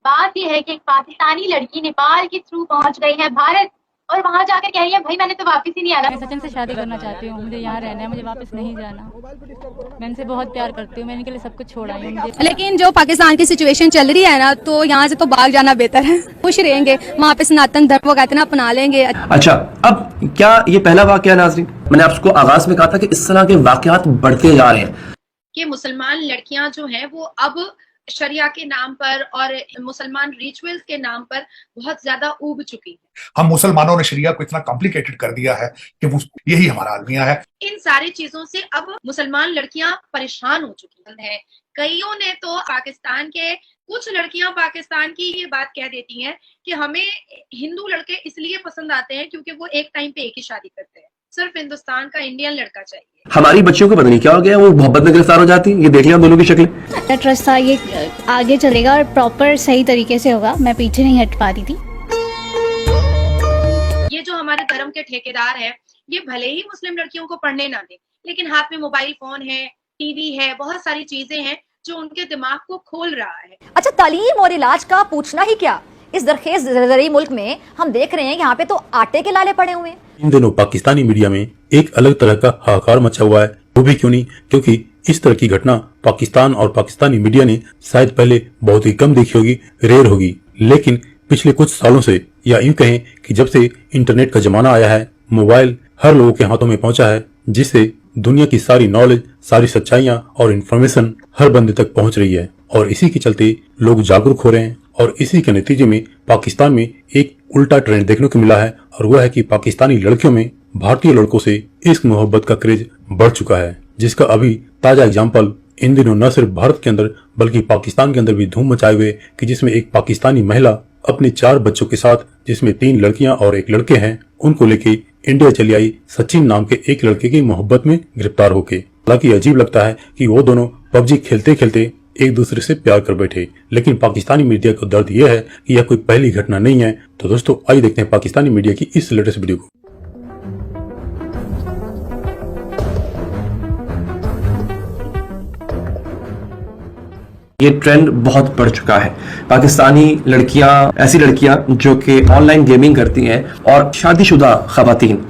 बात यह है कि एक पाकिस्तानी लड़की नेपाल के थ्रू पहुंच गई है भारत और वहां जाकर कह रही है भाई मैंने तो वापस ही नहीं आना। मैं सचिन से शादी करना चाहती हूँ, मुझे यहाँ रहना है, मुझे वापस नहीं जाना। मैं इनसे बहुत प्यार करती हूँ, मैं इनके लिए सब कुछ छोड़ आई हूँ। लेकिन जो पाकिस्तान की सिचुएशन चल रही है ना, तो यहाँ से तो भाग जाना बेहतर है। खुश रहेंगे वहाँ पे, सनातन धर्म वगैरह ना अपना लेंगे। अच्छा, अब क्या ये पहला वाकया नाज़रीन? मैंने आपको आगाज में कहा था कि इस तरह के वाकयात बढ़ते जा रहे हैं कि मुसलमान लड़कियां जो हैं वो अब शरिया के नाम पर और मुसलमान रिचुअल्स के नाम पर बहुत ज्यादा ऊब चुकी है। हम मुसलमानों ने शरिया को इतना कॉम्प्लिकेटेड कर दिया है कि वो यही हमारा अलमिया है। इन सारी चीजों से अब मुसलमान लड़कियां परेशान हो चुकी हैं। कईयों ने तो पाकिस्तान के कुछ लड़कियां पाकिस्तान की ये बात कह देती हैं कि हमें हिंदू लड़के इसलिए पसंद आते हैं क्योंकि वो एक टाइम पे एक ही शादी करते हैं, सिर्फ हिंदुस्तान का इंडियन लड़का चाहिए। हमारी बच्चियों को पता नहीं क्या हो गया, वो मोहब्बत में गिरफ्तार हो जाती हैं। ये देख लिया दोनों की शक्लें। ट्रस्ट था ये आगे चलेगा और प्रॉपर सही तरीके से होगा, मैं पीछे नहीं हट पा रही थी। ये जो हमारे धर्म के ठेकेदार हैं, ये भले ही मुस्लिम लड़कियों को पढ़ने ना दें, लेकिन हाथ में मोबाइल फोन है, टीवी है, बहुत सारी चीजें हैं जो उनके दिमाग को खोल रहा है। अच्छा, तालीम और इलाज का पूछना ही क्या, इस दरखेज ज़रज़री मुल्क में हम देख रहे हैं यहाँ पे तो आटे के लाले पड़े हुए हैं। इन दिनों पाकिस्तानी मीडिया में एक अलग तरह का हाहाकार मचा हुआ है। वो भी क्यों नहीं, क्योंकि इस तरह की घटना पाकिस्तान और पाकिस्तानी मीडिया ने शायद पहले बहुत ही कम देखी होगी, रेयर होगी। लेकिन पिछले कुछ सालों से, या यूं कहें कि जब से इंटरनेट का जमाना आया है, मोबाइल हर लोगों के हाथों में पहुंचा है, जिससे दुनिया की सारी नॉलेज, सारी सच्चाइयां और इन्फॉर्मेशन हर बंदे तक पहुंच रही है। और इसी के चलते लोग जागरूक हो रहे हैं। और इसी के नतीजे में पाकिस्तान में एक उल्टा ट्रेंड देखने को मिला है, और वह है कि पाकिस्तानी लड़कियों में भारतीय लड़कों से इश्क मोहब्बत का क्रेज बढ़ चुका है, जिसका अभी ताजा एग्जाम्पल इन दिनों न सिर्फ भारत के अंदर बल्कि पाकिस्तान के अंदर भी धूम मचाए हुए, कि जिसमें एक पाकिस्तानी महिला अपने 4 बच्चों के साथ, जिसमें 3 लड़कियां और 1 लड़के हैं, उनको लेके इंडिया चली आई सचिन नाम के एक लड़के की मोहब्बत में गिरफ्तार होके। हालांकि अजीब लगता है कि वो दोनों पबजी खेलते खेलते एक दूसरे से प्यार कर बैठे, लेकिन पाकिस्तानी मीडिया को दर्द यह है कि यह कोई पहली घटना नहीं है। तो दोस्तों आइए देखते हैं पाकिस्तानी मीडिया की इस लेटेस्ट वीडियो को। ये ट्रेंड बहुत बढ़ चुका है। पाकिस्तानी लड़कियां, ऐसी लड़कियां जो कि ऑनलाइन गेमिंग करती हैं, और शादीशुदा खवातीन,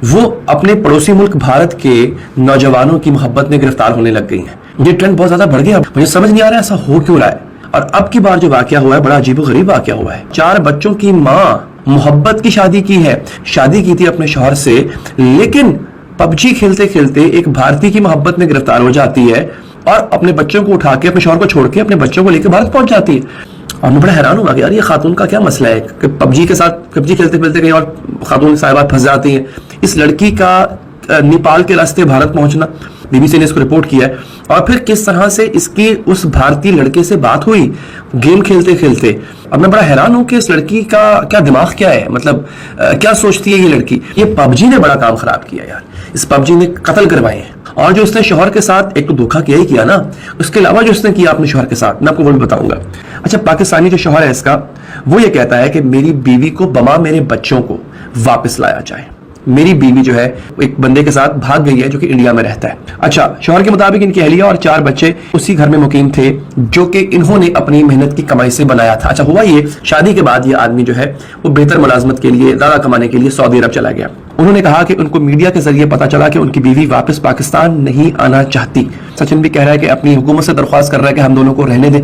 वो अपने पड़ोसी मुल्क भारत के नौजवानों की मोहब्बत में गिरफ्तार होने लग गई हैं। ये ट्रेंड बहुत ज्यादा बढ़ गया। मुझे समझ नहीं आ रहा है ऐसा हो क्यों रहा है। और अब की बार जो वाकया हुआ है, बड़ा अजीबोगरीब वाकया हुआ है। 4 बच्चों की माँ मोहब्बत की शादी की है, शादी की थी अपने शौहर से, लेकिन पबजी खेलते खेलते एक भारतीय की मोहब्बत में गिरफ्तार हो जाती है और अपने बच्चों को उठा के, अपने शौहर को छोड़ के अपने बच्चों को लेकर भारत पहुंच जाती है। और मैं बड़ा हैरान हुआ कि यार ये खातून का क्या मसला है कि पबजी के साथ, पबजी खेलते खेलते कहीं और खातून साहिबा फंस जाती हैं। इस लड़की का नेपाल के रास्ते भारत पहुंचना, बीबीसी ने इसको रिपोर्ट किया है। और फिर किस तरह से इसकी उस भारतीय लड़के से बात हुई गेम खेलते खेलते। अब मैं बड़ा हैरान हूं कि इस लड़की का क्या दिमाग क्या है, मतलब क्या सोचती है ये लड़की। ये पबजी ने बड़ा काम खराब किया यार, इस पबजी ने कत्ल करवाए हैं। और जो उसने शौहर के साथ, एक तो धोखा किया ही किया ना, उसके अलावा जो उसने किया अपने शौहर के साथ, मैं आपको वो भी बताऊंगा। अच्छा, पाकिस्तानी जो शौहर है इसका, वो ये कहता है कि मेरी बीवी को बमा मेरे बच्चों को वापस लाया जाए। मेरी बीवी जो है एक बंदे के साथ भाग गई है जो कि इंडिया में रहता है। अच्छा, शौहर के मुताबिक इनकी अहलिया और 4 बच्चे उसी घर में मुकीम थे जो कि इन्होंने अपनी मेहनत की कमाई से बनाया था। अच्छा, हुआ ये शादी के बाद ये आदमी जो है वो बेहतर मुलाजमत के लिए, ज्यादा कमाने के लिए सऊदी अरब चला गया। उन्होंने कहा कि उनको मीडिया के जरिए पता चला कि उनकी बीवी वापस पाकिस्तान नहीं आना चाहती। सचिन भी कह रहा है कि अपनी हुकूमत से दरख्वास्त कर रहा है कि हम दोनों को रहने दें,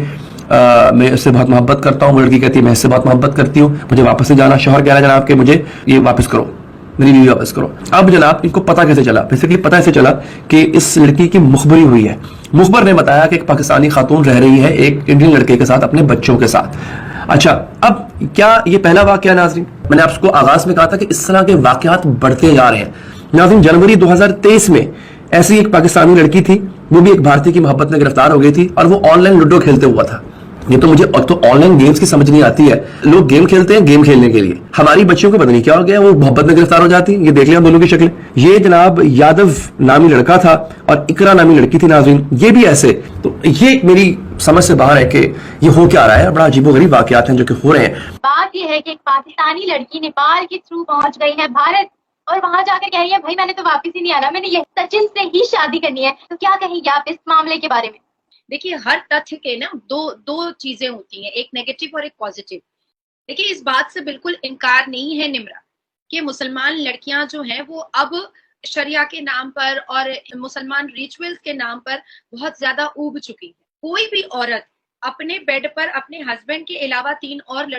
मैं उससे बहुत मोहब्बत करता हूँ। वो लड़की कहती है मैं इससे बहुत मोहब्बत करती हूँ, मुझे वापस नहीं जाना। शौहर कह रहा है जनाब कि मुझे ये वापस करो, मेरी बीवी वापस करो। अब जनाब इनको पता कैसे चला, बेसिकली पता ऐसे चला कि इस लड़की की मुखबरी हुई है। मुखबर ने बताया कि एक पाकिस्तानी खातून रह रही है एक इंडियन लड़के के साथ, अपने बच्चों के साथ। अच्छा, अब क्या ये पहला वाकया नाज़रीन? मैंने आपको आगाज में कहा था कि इस तरह के वाकयात बढ़ते जा रहे हैं नाज़रीन। जनवरी 2023 में ऐसी एक पाकिस्तानी लड़की थी, वो भी एक भारतीय की मोहब्बत में गिरफ्तार हो गई थी, और वो ऑनलाइन लूडो खेलते हुआ था। ये तो मुझे तो ऑनलाइन गेम्स की समझ नहीं आती है। लोग गेम खेलते हैं गेम खेलने के लिए, हमारी बच्चियों को पता नहीं क्या हो गया, वो मोहब्बत में गिरफ्तार हो जाती है। ये देख लिया दोनों की शक्लें। ये जनाब यादव नामी लड़का था और इकरा नामी लड़की थी नाज़रीन, ये भी ऐसे। तो ये मेरी समझ से बाहर है कि ये हो क्या रहा है। बड़ा अजीबोगरीब वाकयात हैं जो कि हो रहे हैं। बात यह है कि एक पाकिस्तानी लड़की नेपाल के थ्रू पहुंच गई है भारत और वहां जाकर कह रही है भाई मैंने तो वापस ही नहीं आना, मैंने ये सचिन से ही शादी करनी है। तो क्या कहेंगे आप इस मामले के बारे में? देखिए हर तथ्य के ना दो चीजें होती हैं, एक नेगेटिव और एक पॉजिटिव। देखिए इस बात से बिल्कुल इनकार नहीं है निम्रा कि मुसलमान लड़कियां जो हैं वो अब शरिया के नाम पर और मुसलमान रिचुअल्स के नाम पर बहुत ज्यादा ऊब चुकी है। कोई भी औरत अपने बेड पर अपने हस्बैंड के अलावा 3 और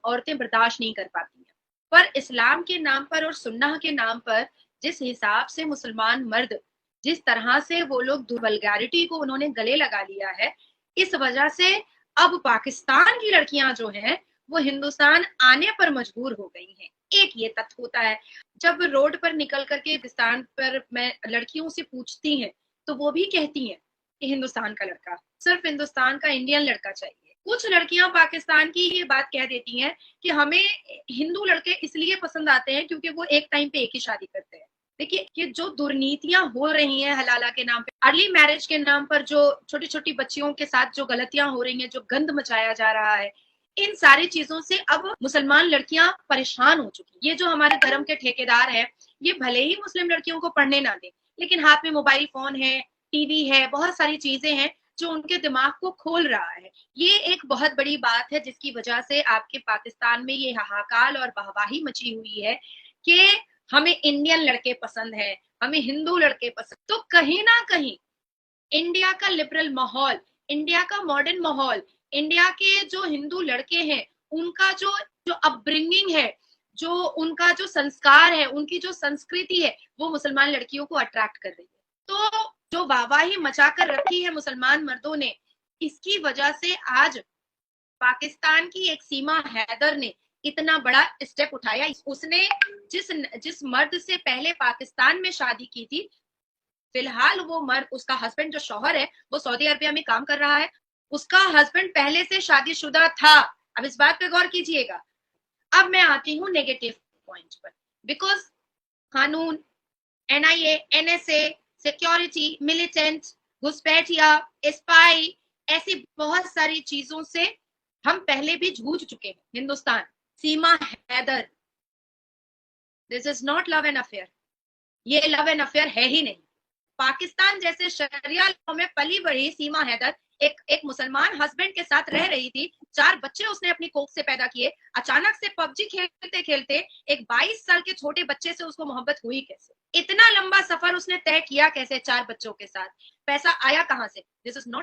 औरतें बर्दाश्त नहीं कर पाती हैं, पर इस्लाम के नाम पर और सुन्नह के नाम पर जिस हिसाब से मुसलमान मर्द, जिस तरह से वो लोग वल्गैरिटी को उन्होंने गले लगा लिया है, इस वजह से अब पाकिस्तान की लड़कियां जो हैं वो हिंदुस्तान आने पर मजबूर हो गई हैं। एक ये तथ्य होता है। जब रोड पर निकल करके हिंदुस्तान पर मैं लड़कियों से पूछती हैं तो वो भी कहती हैं कि हिंदुस्तान का लड़का, सिर्फ हिंदुस्तान का इंडियन लड़का चाहिए। कुछ लड़कियां पाकिस्तान की ये बात कह देती हैं कि हमें हिंदू लड़के इसलिए पसंद आते हैं क्योंकि वो एक टाइम पे एक ही शादी करते हैं। देखिए ये जो दुर्नीतियां हो रही हैं हलाला के नाम पे, अर्ली मैरिज के नाम पर जो छोटी छोटी बच्चियों के साथ जो गलतियां हो रही हैं, जो गंद मचाया जा रहा है, इन सारी चीजों से अब मुसलमान लड़कियां परेशान हो चुकी। ये जो हमारे धर्म के ठेकेदार हैं, ये भले ही मुस्लिम लड़कियों को पढ़ने ना दें, लेकिन हाथ में मोबाइल फोन है, टीवी है, बहुत सारी चीजें हैं जो उनके दिमाग को खोल रहा है। ये एक बहुत बड़ी बात है जिसकी वजह से आपके पाकिस्तान में ये हाहाकार और वाहवाही मची हुई है कि हमें इंडियन लड़के पसंद है, हमें हिंदू लड़के पसंद। तो कहीं ना कहीं इंडिया का लिबरल माहौल, इंडिया का मॉडर्न माहौल, इंडिया के जो हिंदू लड़के हैं उनका जो अपब्रिंगिंग है, जो उनका जो संस्कार है, उनकी जो संस्कृति है, वो मुसलमान लड़कियों को अट्रैक्ट कर रही है। तो जो वाहवाही मचाकर रखी है मुसलमान मर्दों ने, इसकी वजह से आज पाकिस्तान की एक सीमा हैदर ने इतना बड़ा स्टेप उठाया। उसने जिस मर्द से पहले पाकिस्तान में शादी की थी, फिलहाल वो मर्द, उसका हस्बैंड जो शौहर है वो सऊदी अरबिया में काम कर रहा है, उसका हस्बैंड पहले से शादीशुदा था। अब इस बात पे गौर कीजिएगा। अब मैं आती हूँ नेगेटिव पॉइंट पर, बिकॉज कानून, एनआईए, एनएसए, सिक्योरिटी, मिलिटेंट, घुसपैठिया, स्पाई, ऐसी बहुत सारी चीजों से हम पहले भी जूझ चुके हैं। Hindustan, Seema Haider, this is not love and affair. ये लव एंड अफेयर है ही नहीं। पाकिस्तान जैसे शरिया लॉ में पली बढ़ी सीमा हैदर एक मुसलमान हस्बैंड के साथ रह रही थी, 4 बच्चे उसने अपनी कोख से पैदा किए। अचानक से पबजी खेलते खेलते एक 22 साल के छोटे बच्चे से उसको मोहब्बत हुई कैसे? इतना लंबा सफर उसने तय किया कैसे 4 बच्चों के साथ? पैसा आया कहां से? This is not